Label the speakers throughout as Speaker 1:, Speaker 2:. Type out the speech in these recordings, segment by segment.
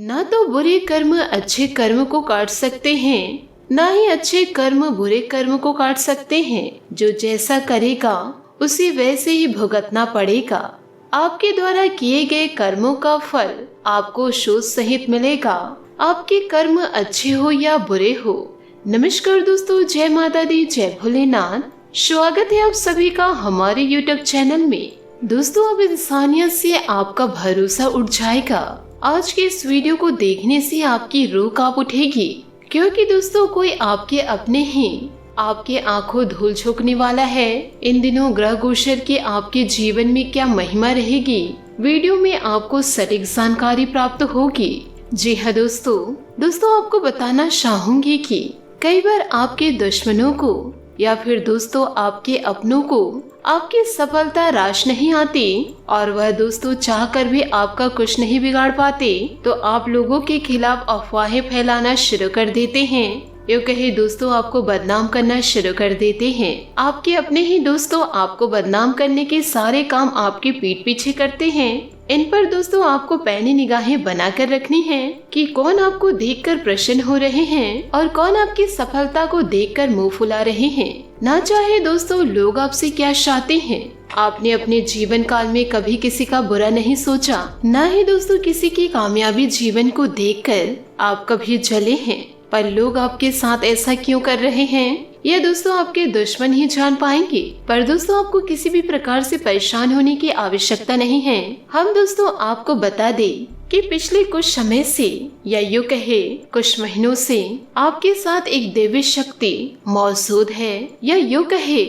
Speaker 1: ना तो बुरे कर्म अच्छे कर्म को काट सकते हैं, ना ही अच्छे कर्म बुरे कर्म को काट सकते हैं। जो जैसा करेगा उसे वैसे ही भुगतना पड़ेगा। आपके द्वारा किए गए कर्मों का फल आपको शोध सहित मिलेगा, आपके कर्म अच्छे हो या बुरे हो। नमस्कार दोस्तों, जय माता दी, जय भोलेनाथ। स्वागत है आप सभी का हमारे YouTube चैनल में। दोस्तों, अब इंसानियत से आपका भरोसा उठ जाएगा। आज के इस वीडियो को देखने से आपकी रूह कांप उठेगी, क्योंकि दोस्तों कोई आपके अपने ही आपके आंखों धूल झोंकने वाला है। इन दिनों ग्रह गोचर के आपके जीवन में क्या महिमा रहेगी, वीडियो में आपको सटीक जानकारी प्राप्त होगी। जी हाँ दोस्तों आपको बताना चाहूंगी कि कई बार आपके दुश्मनों को या फिर दोस्तों आपके अपनों को आपकी सफलता राश नहीं आती और वह दोस्तों चाहकर भी आपका कुछ नहीं बिगाड़ पाते, तो आप लोगों के खिलाफ अफवाहें फैलाना शुरू कर देते हैं। यूँ कहे दोस्तों आपको बदनाम करना शुरू कर देते हैं। आपके अपने ही दोस्तों आपको बदनाम करने के सारे काम आपके पीठ पीछे करते हैं। इन पर दोस्तों आपको पैनी निगाहें बनाकर रखनी है कि कौन आपको देखकर प्रसन्न हो रहे हैं और कौन आपकी सफलता को देखकर मुंह फुला रहे हैं। ना चाहे दोस्तों लोग आपसे क्या चाहते हैं, आपने अपने जीवन काल में कभी किसी का बुरा नहीं सोचा, ना ही दोस्तों किसी की कामयाबी जीवन को देखकर आप कभी जले हैं। पर लोग आपके साथ ऐसा क्यों कर रहे हैं, यह दोस्तों आपके दुश्मन ही जान पाएंगे। पर दोस्तों आपको किसी भी प्रकार से परेशान होने की आवश्यकता नहीं है। हम दोस्तों आपको बता दें कि पिछले कुछ समय से या यूँ कहे कुछ महीनों से आपके साथ एक दिव्य शक्ति मौजूद है, या यूँ कहे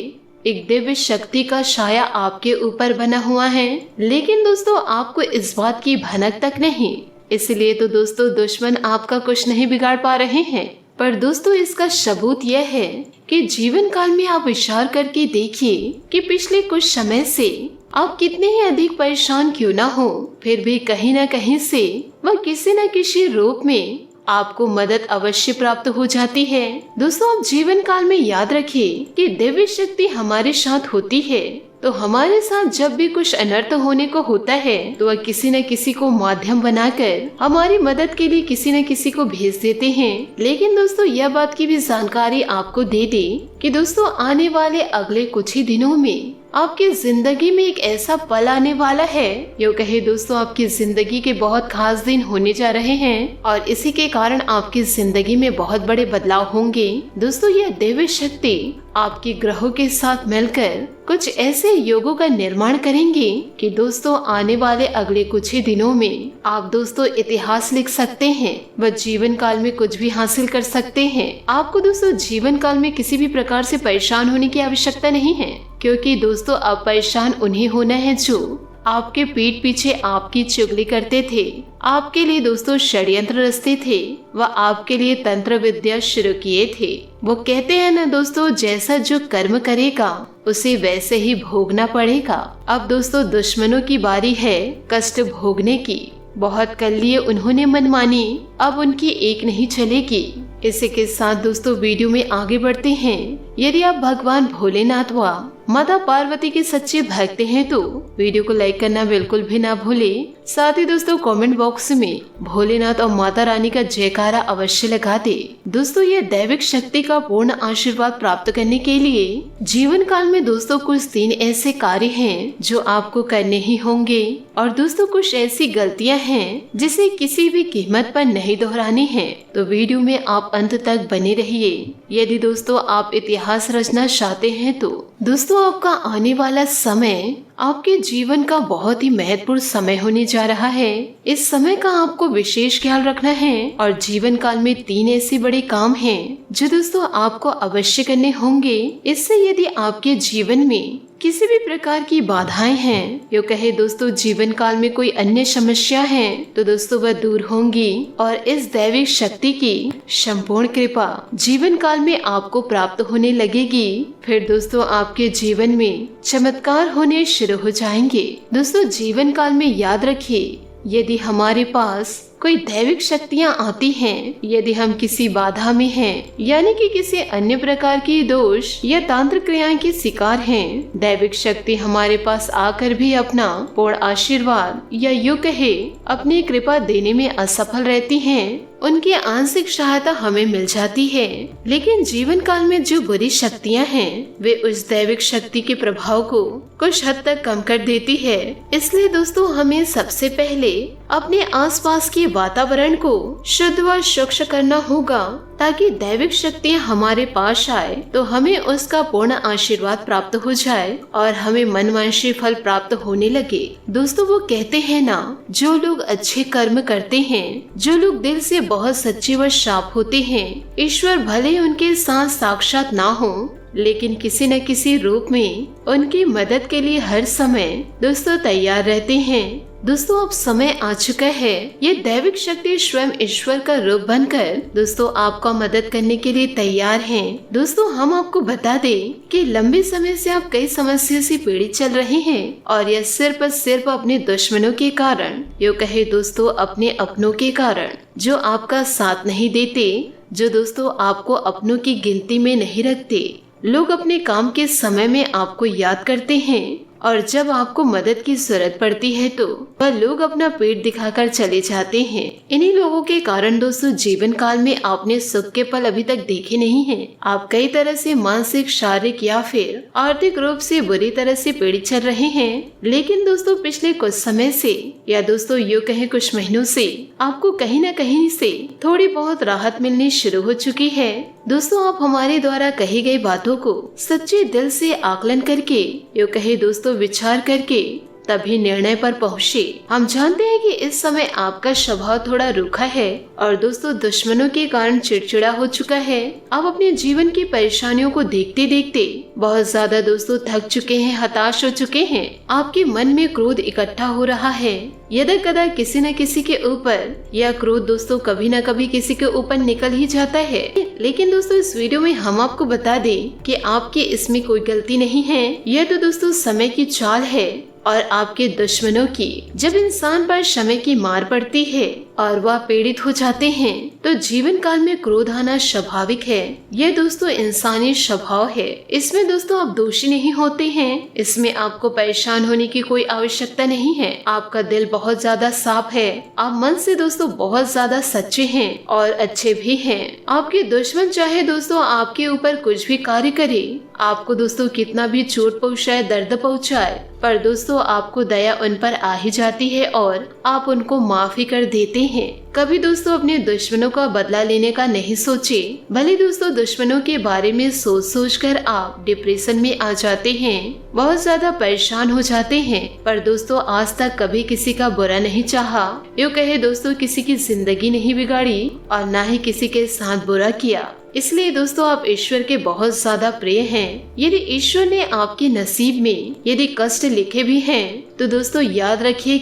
Speaker 1: एक दिव्य शक्ति का साया आपके ऊपर बना हुआ है। लेकिन दोस्तों आपको इस बात की भनक तक नहीं, इसलिए तो दोस्तों दुश्मन आपका कुछ नहीं बिगाड़ पा रहे हैं। पर दोस्तों इसका सबूत यह है कि जीवन काल में आप विचार करके देखिए कि पिछले कुछ समय से आप कितने ही अधिक परेशान क्यों ना हो, फिर भी कहीं ना कहीं से वह किसी न किसी रूप में आपको मदद अवश्य प्राप्त हो जाती है। दोस्तों आप जीवन काल में याद रखिए कि दिव्य शक्ति हमारे साथ होती है, तो हमारे साथ जब भी कुछ अनर्थ होने को होता है तो वह किसी न किसी को माध्यम बनाकर हमारी मदद के लिए किसी न किसी को भेज देते हैं। लेकिन दोस्तों यह बात की भी जानकारी आपको दे दे कि दोस्तों आने वाले अगले कुछ ही दिनों में आपकी जिंदगी में एक ऐसा पल आने वाला है, यूँ कहे दोस्तों आपकी जिंदगी के बहुत खास दिन होने जा रहे हैं और इसी के कारण आपकी जिंदगी में बहुत बड़े बदलाव होंगे। दोस्तों यह दिव्य शक्ति आपके ग्रहों के साथ मिलकर कुछ ऐसे योगों का निर्माण करेंगे कि दोस्तों आने वाले अगले कुछ ही दिनों में आप दोस्तों इतिहास लिख सकते हैं, व जीवन काल में कुछ भी हासिल कर सकते हैं। आपको दोस्तों जीवन काल में किसी भी प्रकार से परेशान होने की आवश्यकता नहीं है, क्योंकि दोस्तों अब परेशान उन्हें होना है जो आपके पीठ पीछे आपकी चुगली करते थे, आपके लिए दोस्तों षड्यंत्र रचते थे, व आपके लिए तंत्र विद्या शुरू किए थे। वो कहते हैं ना दोस्तों, जैसा जो कर्म करेगा उसे वैसे ही भोगना पड़ेगा। अब दोस्तों दुश्मनों की बारी है कष्ट भोगने की। बहुत कर लिए उन्होंने मनमानी, अब उनकी एक नहीं चलेगी। इसी के साथ दोस्तों वीडियो में आगे बढ़ते हैं। यदि आप भगवान भोलेनाथ व माता पार्वती के सच्चे भक्त हैं तो वीडियो को लाइक करना बिल्कुल भी ना भूलें। साथ ही दोस्तों कमेंट बॉक्स में भोलेनाथ और माता रानी का जयकारा अवश्य लगा दे। दोस्तों यह दैविक शक्ति का पूर्ण आशीर्वाद प्राप्त करने के लिए जीवन काल में दोस्तों कुछ 3 ऐसे कार्य हैं जो आपको करने ही होंगे, और दोस्तों कुछ ऐसी गलतियां हैं जिसे किसी भी कीमत पर नहीं दोहरानी है। तो वीडियो में आप अंत तक बने रहिए। यदि दोस्तों आप इतिहास रचना चाहते हैं तो दोस्तों आपका आने वाला समय आपके जीवन का बहुत ही महत्वपूर्ण समय होने जा रहा है। इस समय का आपको विशेष ख्याल रखना है और जीवन काल में 3 ऐसे बड़े काम हैं जो दोस्तों आपको अवश्य करने होंगे। इससे यदि आपके जीवन में किसी भी प्रकार की बाधाएं हैं, यूँ कहे दोस्तों जीवन काल में कोई अन्य समस्या है, तो दोस्तों वह दूर होंगी और इस दैविक शक्ति की संपूर्ण कृपा जीवन काल में आपको प्राप्त होने लगेगी। फिर दोस्तों आपके जीवन में चमत्कार होने शुरू हो जाएंगे। दोस्तों जीवन काल में याद रखिए, यदि हमारे पास कोई दैविक शक्तियाँ आती हैं, यदि हम किसी बाधा में हैं, यानी कि किसी अन्य प्रकार की दोष या तांत्र क्रियाएं के शिकार हैं, दैविक शक्ति हमारे पास आकर भी अपना पूर्ण आशीर्वाद या यूं कहे अपनी कृपा देने में असफल रहती हैं, उनकी आंशिक सहायता हमें मिल जाती है। लेकिन जीवन काल में जो बुरी शक्तियां हैं, वे उस दैविक शक्ति के प्रभाव को कुछ हद तक कम कर देती है। इसलिए दोस्तों, हमें सबसे पहले अपने आसपास के वातावरण को शुद्ध व स्वच्छ करना होगा, ताकि दैविक शक्तियां हमारे पास आए तो हमें उसका पूर्ण आशीर्वाद प्राप्त हो जाए और हमें मनवांछित फल प्राप्त होने लगे। दोस्तों, वो कहते हैं ना, जो लोग अच्छे कर्म करते हैं, जो लोग दिल से बहुत सच्चे व साफ होते हैं, ईश्वर भले ही उनके साथ साक्षात ना हो, लेकिन किसी न किसी रूप में उनकी मदद के लिए हर समय दोस्तों तैयार रहते हैं। दोस्तों, अब समय आ चुका है, ये दैविक शक्ति स्वयं ईश्वर का रूप बनकर दोस्तों आपका मदद करने के लिए तैयार हैं। दोस्तों, हम आपको बता दें कि लंबे समय से आप कई समस्या से पीड़ित चल रहे हैं और यह सिर्फ अपने दुश्मनों के कारण, यो कहे दोस्तों अपने अपनों के कारण, जो आपका साथ नहीं देते, जो दोस्तों आपको अपनों की गिनती में नहीं रखते। लोग अपने काम के समय में आपको याद करते हैं और जब आपको मदद की जरूरत पड़ती है तो वह लोग अपना पेट दिखाकर चले जाते हैं। इन्हीं लोगों के कारण दोस्तों जीवन काल में आपने सुख के पल अभी तक देखे नहीं हैं। आप कई तरह से मानसिक, शारीरिक या फिर आर्थिक रूप से बुरी तरह से पीड़ित चल रहे हैं। लेकिन दोस्तों पिछले कुछ समय से या दोस्तों यूँ कहें कुछ महीनों से आपको कहीं न कहीं से थोड़ी बहुत राहत मिलनी शुरू हो चुकी है। दोस्तों, आप हमारे द्वारा कही गई बातों को सच्चे दिल से आकलन करके, यूँ कहे दोस्तों विचार करके तभी निर्णय पर पहुँचे। हम जानते हैं कि इस समय आपका स्वभाव थोड़ा रूखा है और दोस्तों दुश्मनों के कारण चिड़चिड़ा हो चुका है। आप अपने जीवन की परेशानियों को देखते देखते बहुत ज्यादा दोस्तों थक चुके हैं, हताश हो चुके हैं। आपके मन में क्रोध इकट्ठा हो रहा है, यदा कदा किसी न किसी के ऊपर। यह क्रोध दोस्तों कभी न कभी किसी के ऊपर निकल ही जाता है। लेकिन दोस्तों इस वीडियो में हम आपको बता दें कि आपकी इसमें कोई गलती नहीं है। यह तो दोस्तों समय की चाल है और आपके दुश्मनों की। जब इंसान पर समय की मार पड़ती है और वह पीड़ित हो जाते हैं तो जीवन काल में क्रोध आना स्वाभाविक है। यह दोस्तों इंसानी स्वभाव है। इसमें दोस्तों आप दोषी नहीं होते हैं। इसमें आपको परेशान होने की कोई आवश्यकता नहीं है। आपका दिल बहुत ज्यादा साफ है। आप मन से दोस्तों बहुत ज्यादा सच्चे हैं और अच्छे भी हैं। आपके दुश्मन चाहे दोस्तों आपके ऊपर कुछ भी कार्य करे, आपको दोस्तों कितना भी चोट पहुँचाए, दर्द पहुँचाए, पर दोस्तों आपको दया उन पर आ ही जाती है और आप उनको माफी कर देते हैं। कभी दोस्तों अपने दुश्मनों का बदला लेने का नहीं सोचे। भले दोस्तों दुश्मनों के बारे में सोच कर आप डिप्रेशन में आ जाते हैं, बहुत ज्यादा परेशान हो जाते हैं, पर दोस्तों आज तक कभी किसी का बुरा नहीं चाहा। यूँ कहे दोस्तों किसी की जिंदगी नहीं बिगाड़ी और न ही किसी के साथ बुरा किया। इसलिए दोस्तों आप ईश्वर के बहुत ज्यादा प्रिय हैं। यदि ईश्वर ने आपके नसीब में यदि कष्ट लिखे भी हैं तो दोस्तों याद रखिए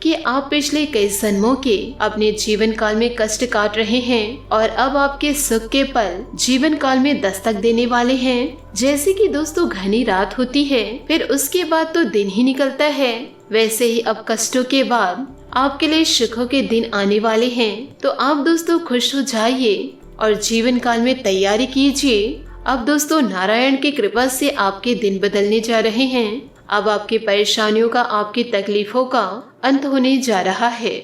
Speaker 1: कि आप पिछले कई जन्मों के अपने जीवन काल में कष्ट काट रहे हैं और अब आपके सुख के पल जीवन काल में दस्तक देने वाले हैं। जैसे कि दोस्तों घनी रात होती है, फिर उसके बाद तो दिन ही निकलता है, वैसे ही अब कष्टों के बाद आपके लिए सुखों के दिन आने वाले हैं। तो आप दोस्तों खुश हो जाइए और जीवन काल में तैयारी कीजिए। अब दोस्तों नारायण की कृपा से आपके दिन बदलने जा रहे हैं। अब आपकी परेशानियों का, आपकी तकलीफों का अंत होने जा रहा है।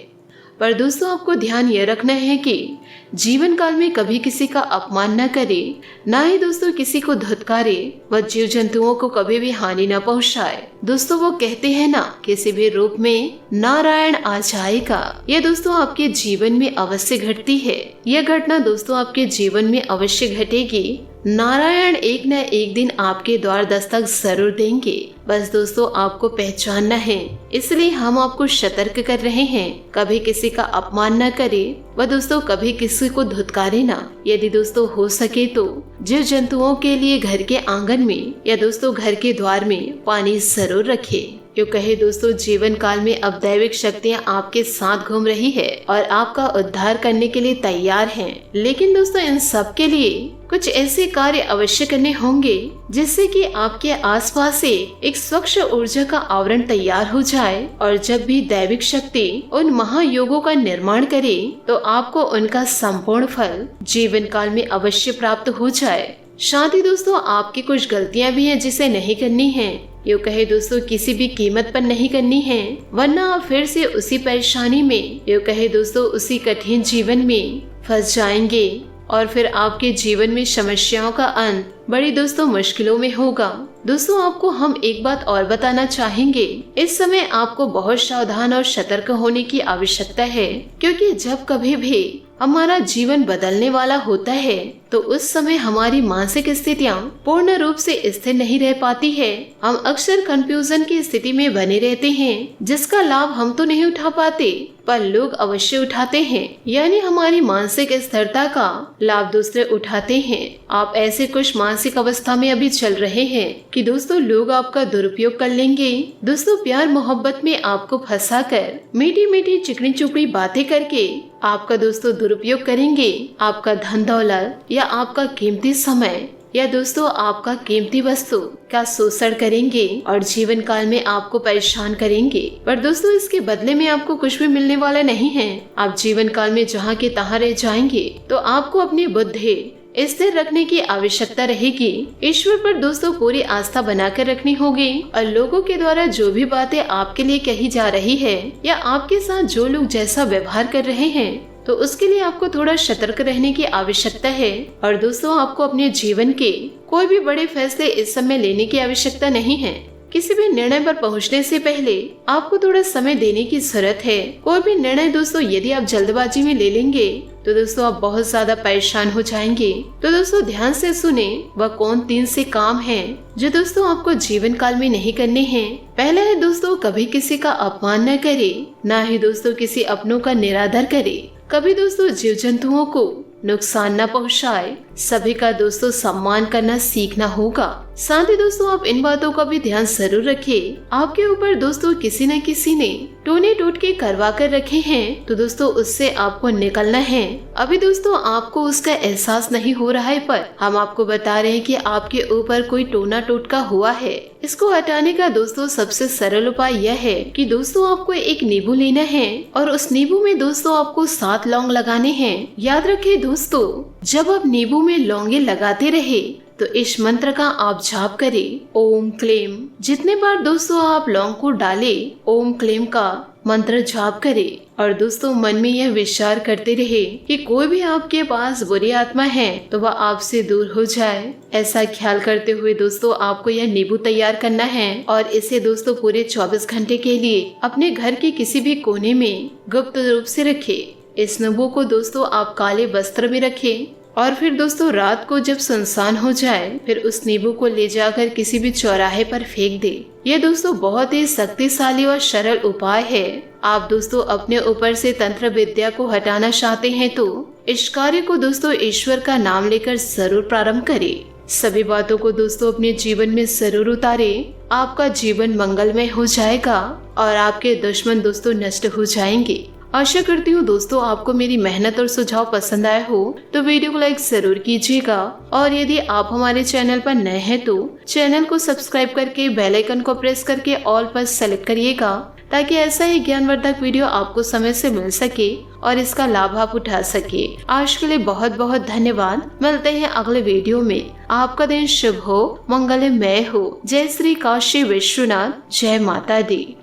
Speaker 1: पर दोस्तों आपको ध्यान यह रखना है कि जीवन काल में कभी किसी का अपमान न करे, ना ही दोस्तों किसी को धुतकारे व जीव जंतुओं को कभी भी हानि न पहुंचाए। दोस्तों वो कहते हैं ना, किसी भी रूप में नारायण आ जाएगा। यह दोस्तों आपके जीवन में अवश्य घटती है। यह घटना दोस्तों आपके जीवन में अवश्य घटेगी। नारायण एक न एक दिन आपके द्वार दस्तक जरूर देंगे। बस दोस्तों आपको पहचानना है, इसलिए हम आपको सतर्क कर रहे हैं। कभी किसी का अपमान न करे व दोस्तों कभी किसी को धुतकारे ना। यदि दोस्तों हो सके तो जीव जंतुओं के लिए घर के आंगन में या दोस्तों घर के द्वार में पानी जरूर रखें। यूँ कहे दोस्तों जीवन काल में अब दैविक शक्तियाँ आपके साथ घूम रही है और आपका उद्धार करने के लिए तैयार हैं। लेकिन दोस्तों इन सब के लिए कुछ ऐसे कार्य अवश्य करने होंगे जिससे कि आपके आसपास से एक स्वच्छ ऊर्जा का आवरण तैयार हो जाए और जब भी दैविक शक्ति उन महायोगों का निर्माण करे तो आपको उनका संपूर्ण फल जीवन काल में अवश्य प्राप्त हो जाए। शांति दोस्तों आपकी कुछ गलतियां भी हैं जिसे नहीं करनी है, यूँ कहे दोस्तों किसी भी कीमत पर नहीं करनी है, वरना आप फिर से उसी परेशानी में यूँ कहे दोस्तों उसी कठिन जीवन में फंस जाएंगे और फिर आपके जीवन में समस्याओं का अंत बड़ी दोस्तों मुश्किलों में होगा। दोस्तों आपको हम एक बात और बताना चाहेंगे, इस समय आपको बहुत सावधान और सतर्क होने की आवश्यकता है, क्योंकि जब कभी भी हमारा जीवन बदलने वाला होता है तो उस समय हमारी मानसिक स्थितियाँ पूर्ण रूप से स्थिर नहीं रह पाती है। हम अक्सर कंफ्यूजन की स्थिति में बने रहते हैं जिसका लाभ हम तो नहीं उठा पाते पर लोग अवश्य उठाते हैं, यानी हमारी मानसिक स्थिरता का लाभ दूसरे उठाते हैं। आप ऐसे कुछ मानसिक अवस्था में अभी चल रहे हैं कि दोस्तों लोग आपका दुरुपयोग कर लेंगे। दोस्तों प्यार मोहब्बत में आपको फंसाकर मीठी मीठी चिकनी चुपड़ी बातें करके आपका दोस्तों दुरुपयोग करेंगे। आपका धन दौलत या आपका कीमती समय या दोस्तों आपका कीमती वस्तु का शोषण करेंगे और जीवन काल में आपको परेशान करेंगे। पर दोस्तों इसके बदले में आपको कुछ भी मिलने वाला नहीं है। आप जीवन काल में जहाँ के तहाँ रह जाएंगे। तो आपको अपनी बुद्धि स्थिर रखने की आवश्यकता रहेगी। ईश्वर पर दोस्तों पूरी आस्था बनाकर रखनी होगी और लोगों के द्वारा जो भी बातें आपके लिए कही जा रही है या आपके साथ जो लोग जैसा व्यवहार कर रहे हैं तो उसके लिए आपको थोड़ा सतर्क रहने की आवश्यकता है। और दोस्तों आपको अपने जीवन के कोई भी बड़े फैसले इस समय लेने की आवश्यकता नहीं है। किसी भी निर्णय पर पहुंचने से पहले आपको थोड़ा समय देने की जरूरत है। कोई भी निर्णय दोस्तों यदि आप जल्दबाजी में ले लेंगे तो दोस्तों आप बहुत ज्यादा परेशान हो जाएंगे। तो दोस्तों ध्यान से सुने वह कौन 3 से काम हैं जो दोस्तों आपको जीवन काल में नहीं करने हैं। पहला है दोस्तों कभी किसी का अपमान न करे, ना ही दोस्तों किसी अपनों का निरादर करे, कभी दोस्तों जीव जंतुओं को नुकसान न पहुंचाए, सभी का दोस्तों सम्मान करना सीखना होगा। साथ ही दोस्तों आप इन बातों का भी ध्यान जरूर रखिए। आपके ऊपर दोस्तों किसी न किसी ने टोने टोटके करवा कर रखे हैं तो दोस्तों उससे आपको निकलना है। अभी दोस्तों आपको उसका एहसास नहीं हो रहा है पर हम आपको बता रहे हैं कि आपके ऊपर कोई टोना टोटका हुआ है। इसको हटाने का दोस्तों सबसे सरल उपाय यह है कि दोस्तों आपको एक नींबू लेना है और उस नींबू में दोस्तों आपको 7 लौंग लगाने हैं। याद रखिए दोस्तों जब आप नींबू में लौंगे लगाते रहे तो इस मंत्र का आप जाप करें ओम क्लेम। जितने बार दोस्तों आप लौंग को डाले ओम क्लेम का मंत्र जाप करें और दोस्तों मन में यह विचार करते रहे कि कोई भी आपके पास बुरी आत्मा है तो वह आपसे दूर हो जाए। ऐसा ख्याल करते हुए दोस्तों आपको यह नींबू तैयार करना है और इसे दोस्तों पूरे 24 घंटे के लिए अपने घर के किसी भी कोने में गुप्त रूप से रखें। इस नींबू को दोस्तों आप काले वस्त्र में रखें और फिर दोस्तों रात को जब सुनसान हो जाए फिर उस नींबू को ले जाकर किसी भी चौराहे पर फेंक दे। ये दोस्तों बहुत ही शक्तिशाली और सरल उपाय है। आप दोस्तों अपने ऊपर से तंत्र विद्या को हटाना चाहते हैं तो इस कार्य को दोस्तों ईश्वर का नाम लेकर जरूर प्रारंभ करें। सभी बातों को दोस्तों अपने जीवन में जरूर उतारें। आपका जीवन मंगलमय हो जाएगा और आपके दुश्मन दोस्तों नष्ट हो जाएंगे। आशा करती हूँ दोस्तों आपको मेरी मेहनत और सुझाव पसंद आए हो तो वीडियो को लाइक जरूर कीजिएगा और यदि आप हमारे चैनल पर नए हैं तो चैनल को सब्सक्राइब करके बेल आइकन को प्रेस करके ऑल पर सेलेक्ट करिएगा ताकि ऐसा ही ज्ञानवर्धक वीडियो आपको समय से मिल सके और इसका लाभ आप उठा सके। आज के लिए बहुत बहुत धन्यवाद। मिलते हैं अगले वीडियो में। आपका दिन शुभ हो, मंगलमय हो। जय श्री काशी विश्वनाथ, जय माता दी।